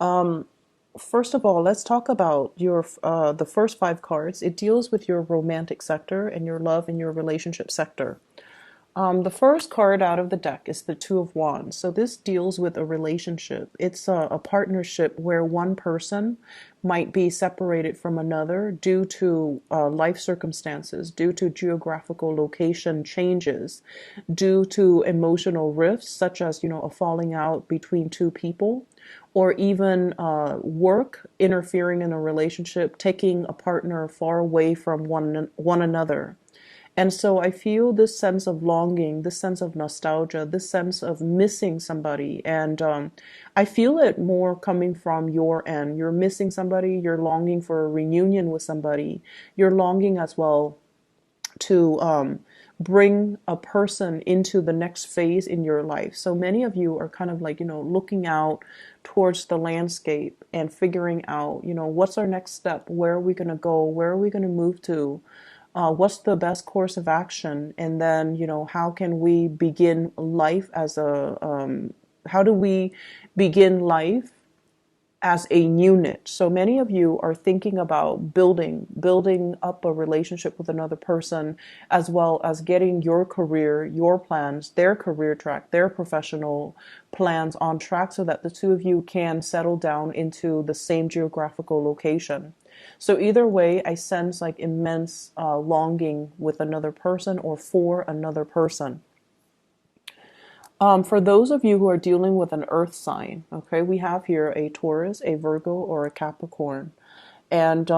Um, First of all, let's talk about your the first five cards. It deals with your romantic sector and your love and your relationship sector. The first card out of the deck is the Two of Wands. So this deals with a relationship. It's a partnership where one person might be separated from another due to life circumstances, due to geographical location changes, due to emotional rifts, such as, a falling out between two people, or even work interfering in a relationship, taking a partner far away from one another. And so I feel this sense of longing, this sense of nostalgia, this sense of missing somebody. And I feel it more coming from your end. You're missing somebody, you're longing for a reunion with somebody, you're longing as well to bring a person into the next phase in your life. So many of you are kind of like, looking out towards the landscape and figuring out, what's our next step? Where are we going to go? Where are we going to move to? What's the best course of action? And then, how can we begin life how do we begin life as a unit? So many of you are thinking about building up a relationship with another person, as well as getting your career, your plans, their career track, their professional plans on track so that the two of you can settle down into the same geographical location. So either way, I sense like immense longing with another person or for another person. For those of you who are dealing with an earth sign, okay, we have here a Taurus, a Virgo, or a Capricorn. And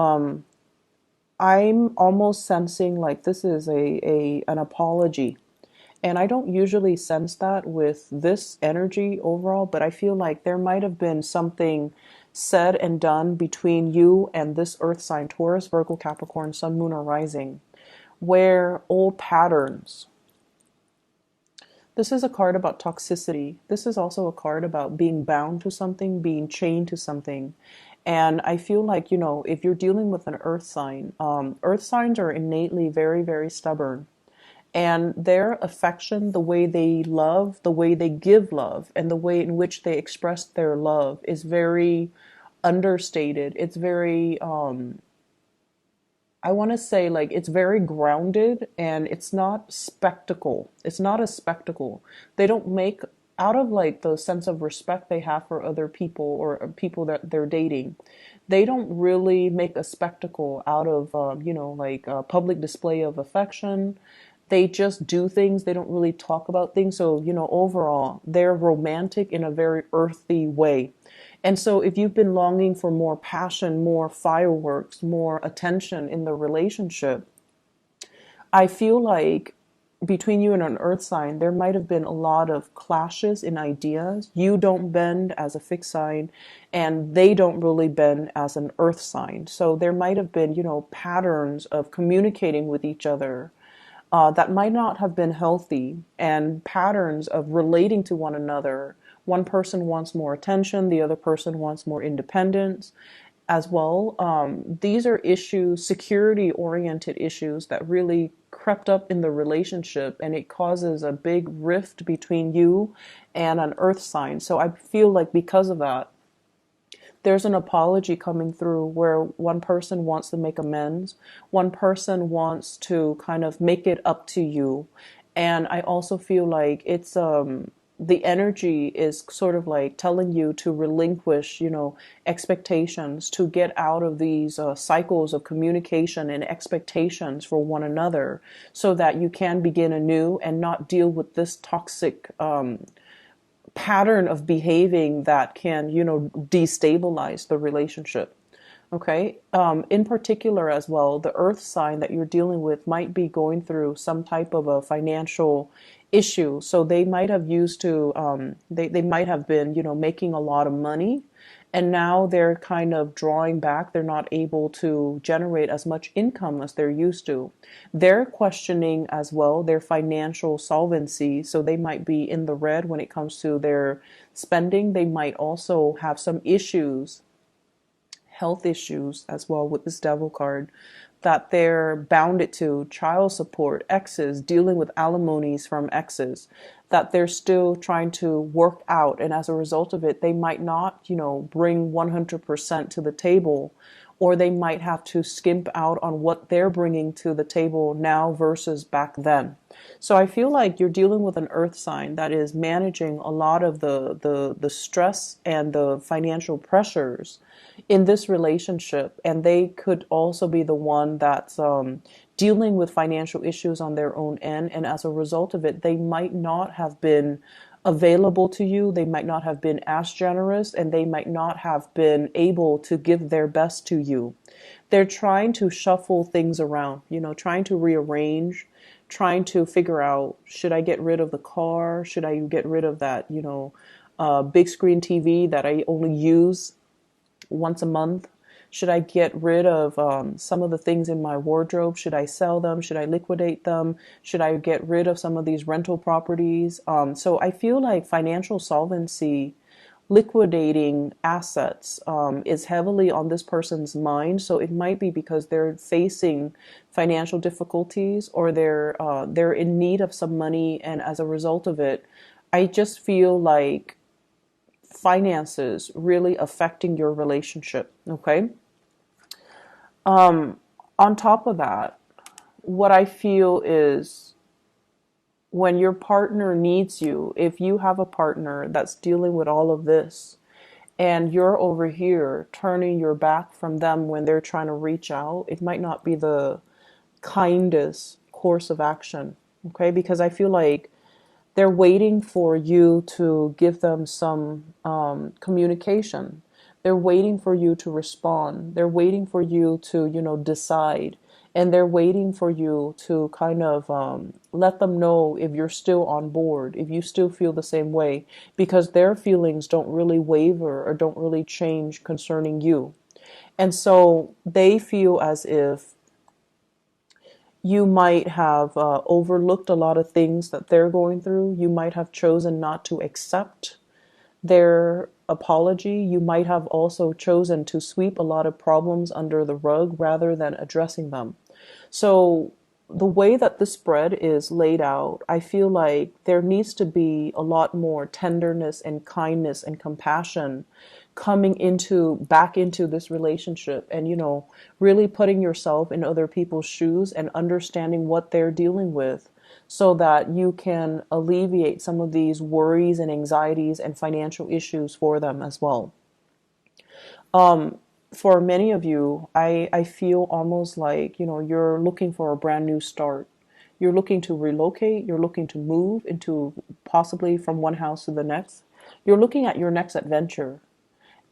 I'm almost sensing like this is an apology. And I don't usually sense that with this energy overall, but I feel like there might have been something said and done between you and this earth sign, Taurus, Virgo, Capricorn, Sun, Moon, or Rising, where old patterns. This is a card about toxicity. This is also a card about being bound to something, being chained to something. And I feel like, if you're dealing with an earth signs are innately very, very stubborn. And their affection, the way they love, the way they give love, and the way in which they express their love is very understated. It's very, I want to say like it's very grounded and it's not spectacle. It's not a spectacle. They don't make out of like the sense of respect they have for other people or people that they're dating. They don't really make a spectacle out of, like a public display of affection. They just do things. They don't really talk about things. So, overall, they're romantic in a very earthy way. And so if you've been longing for more passion, more fireworks, more attention in the relationship, I feel like between you and an earth sign, there might have been a lot of clashes in ideas. You don't bend as a fixed sign, and they don't really bend as an earth sign. So there might have been, patterns of communicating with each other that might not have been healthy, and patterns of relating to one another. One person wants more attention, the other person wants more independence as well. These are issues, security oriented issues that really crept up in the relationship, and it causes a big rift between you and an earth sign. So I feel like because of that, there's an apology coming through where one person wants to make amends, one person wants to kind of make it up to you. And I also feel like it's the energy is sort of like telling you to relinquish, expectations, to get out of these cycles of communication and expectations for one another so that you can begin anew and not deal with this toxic pattern of behaving that can, destabilize the relationship. Okay. In particular, as well, the earth sign that you're dealing with might be going through some type of a financial issue. So they might have they might have been, making a lot of money, and now they're kind of drawing back. They're not able to generate as much income as they're used to. They're questioning as well their financial solvency. So they might be in the red when it comes to their spending. They might also have some issues health issues as well with this devil card, that they're bounded to child support, exes, dealing with alimonies from exes, that they're still trying to work out. And as a result of it, they might not, bring 100% to the table, or they might have to skimp out on what they're bringing to the table now versus back then. So I feel like you're dealing with an earth sign that is managing a lot of the stress and the financial pressures in this relationship. And they could also be the one that's dealing with financial issues on their own end. And as a result of it, they might not have been available to you. They might not have been as generous, and they might not have been able to give their best to you. They're trying to shuffle things around, trying to rearrange, trying to figure out, should I get rid of the car? Should I get rid of that, big screen TV that I only use once a month? Should I get rid of some of the things in my wardrobe? Should I sell them? Should I liquidate them? Should I get rid of some of these rental properties? So I feel like financial solvency, liquidating assets, is heavily on this person's mind. So it might be because they're facing financial difficulties, or they're in need of some money, and as a result of it, I just feel like finances really affecting your relationship. Okay. On top of that, what I feel is, when your partner needs you, if you have a partner that's dealing with all of this, and you're over here turning your back from them when they're trying to reach out, it might not be the kindest course of action. Okay. Because I feel like they're waiting for you to give them some communication. They're waiting for you to respond. They're waiting for you to, decide. And they're waiting for you to kind of let them know if you're still on board, if you still feel the same way, because their feelings don't really waver or don't really change concerning you. And so they feel as if you might have overlooked a lot of things that they're going through. You might have chosen not to accept their apology. You might have also chosen to sweep a lot of problems under the rug rather than addressing them. So the way that the spread is laid out, I feel like there needs to be a lot more tenderness and kindness and compassion coming back into this relationship, and really putting yourself in other people's shoes and understanding what they're dealing with, so that you can alleviate some of these worries and anxieties and financial issues for them as well. For many of you, I feel almost like, you're looking for a brand new start. You're looking to relocate. You're looking to move into, possibly from one house to the next. You're looking at your next adventure.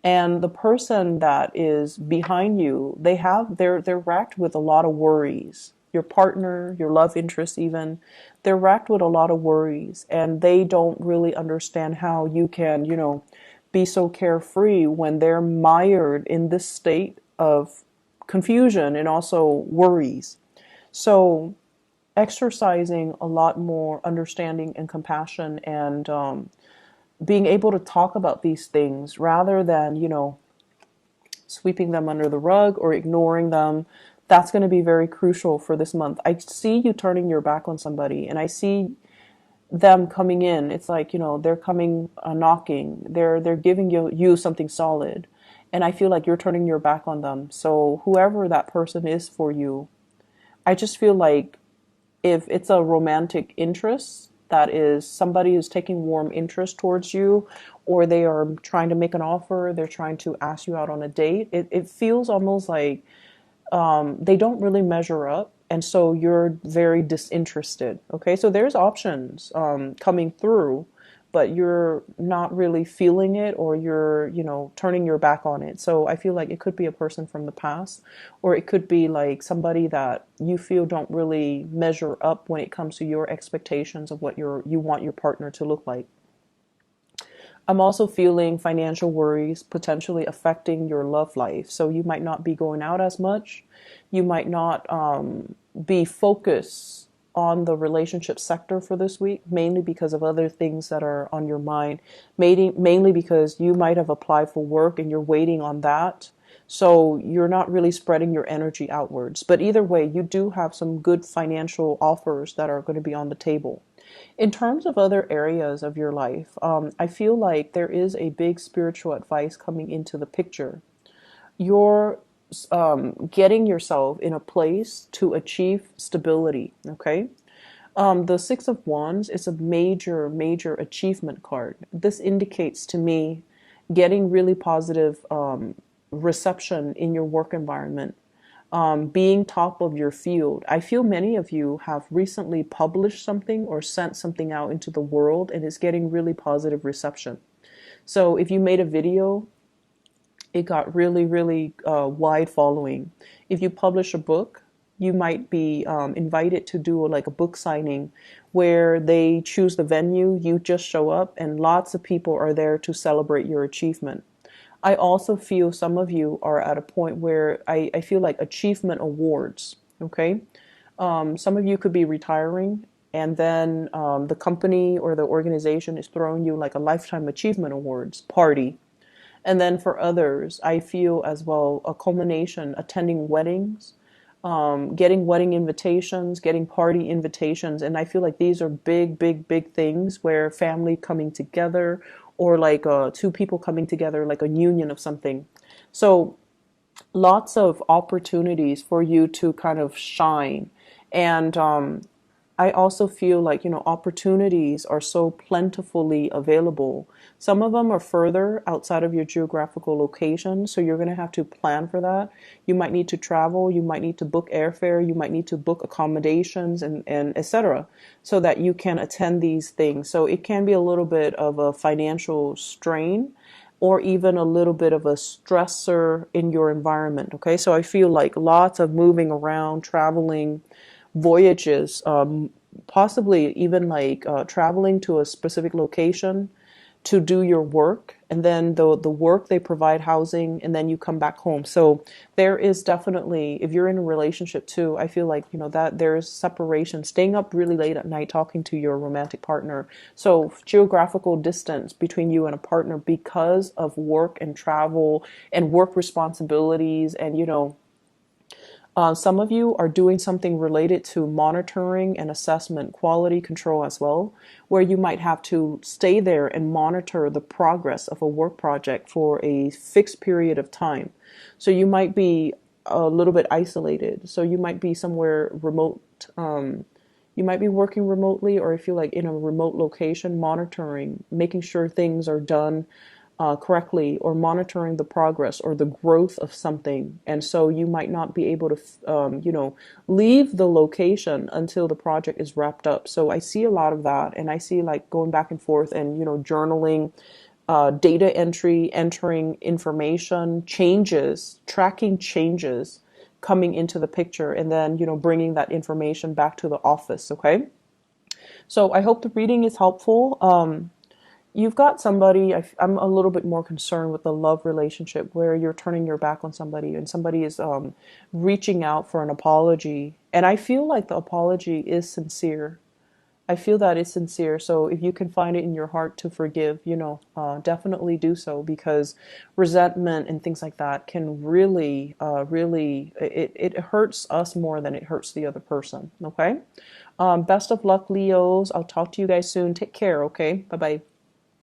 And the person that is behind you, they're racked with a lot of worries. Your partner, your love interest even, they're racked with a lot of worries, and they don't really understand how you can, be so carefree when they're mired in this state of confusion and also worries. So exercising a lot more understanding and compassion, and being able to talk about these things rather than, sweeping them under the rug or ignoring them. That's going to be very crucial for this month. I see you turning your back on somebody, and I see them coming in. It's like, they're coming, knocking. They're giving you something solid. And I feel like you're turning your back on them. So whoever that person is for you, I just feel like if it's a romantic interest, that is somebody who's taking warm interest towards you, or they are trying to make an offer, they're trying to ask you out on a date, it feels almost like they don't really measure up. And so you're very disinterested. Okay, so there's options coming through, but you're not really feeling it, or you're, turning your back on it. So I feel like it could be a person from the past, or it could be like somebody that you feel don't really measure up when it comes to your expectations of what you want your partner to look like. I'm also feeling financial worries potentially affecting your love life. So you might not be going out as much. You might not be focused on the relationship sector for this week, mainly because of other things that are on your mind, mainly because you might have applied for work and you're waiting on that. So you're not really spreading your energy outwards. But either way, you do have some good financial offers that are going to be on the table. In terms of other areas of your life, I feel like there is a big spiritual advice coming into the picture. You're getting yourself in a place to achieve stability, okay? The Six of Wands is a major, major achievement card. This indicates to me getting really positive reception in your work environment, being top of your field. I feel many of you have recently published something or sent something out into the world and is getting really positive reception. So if you made a video, it got really, really wide following. If you publish a book, you might be invited to do like a book signing where they choose the venue, you just show up, and lots of people are there to celebrate your achievement. I also feel some of you are at a point where I feel like achievement awards, okay? Some of you could be retiring, and then the company or the organization is throwing you like a lifetime achievement awards party. And then for others, I feel as well a culmination, attending weddings, getting wedding invitations, getting party invitations. And I feel like these are big, big, big things where family coming together or like two people coming together, like a union of something. So lots of opportunities for you to kind of shine. And I also feel like, opportunities are so plentifully available. Some of them are further outside of your geographical location, so you're going to have to plan for that. You might need to travel, you might need to book airfare, you might need to book accommodations and etc. so that you can attend these things. So it can be a little bit of a financial strain or even a little bit of a stressor in your environment. Okay, so I feel like lots of moving around, traveling, voyages, possibly even like traveling to a specific location to do your work, and then the work they provide housing, and then you come back home. So there is definitely, if you're in a relationship too, I feel like that there's separation, staying up really late at night talking to your romantic partner. So geographical distance between you and a partner because of work and travel and work responsibilities, and some of you are doing something related to monitoring and assessment, quality control as well, where you might have to stay there and monitor the progress of a work project for a fixed period of time. So you might be a little bit isolated. So you might be somewhere remote. You might be working remotely, or if you're like in a remote location, monitoring, making sure things are done correctly, or monitoring the progress or the growth of something. And so you might not be able to, leave the location until the project is wrapped up. So I see a lot of that, and I see like going back and forth and, journaling, data entry, entering information, changes, tracking changes coming into the picture, and then, bringing that information back to the office. Okay. So I hope the reading is helpful. You've got somebody, I'm a little bit more concerned with the love relationship where you're turning your back on somebody and somebody is reaching out for an apology. And I feel like the apology is sincere. I feel that it's sincere. So if you can find it in your heart to forgive, definitely do so, because resentment and things like that can really, it hurts us more than it hurts the other person. Okay. Best of luck, Leos. I'll talk to you guys soon. Take care. Okay. Bye-bye.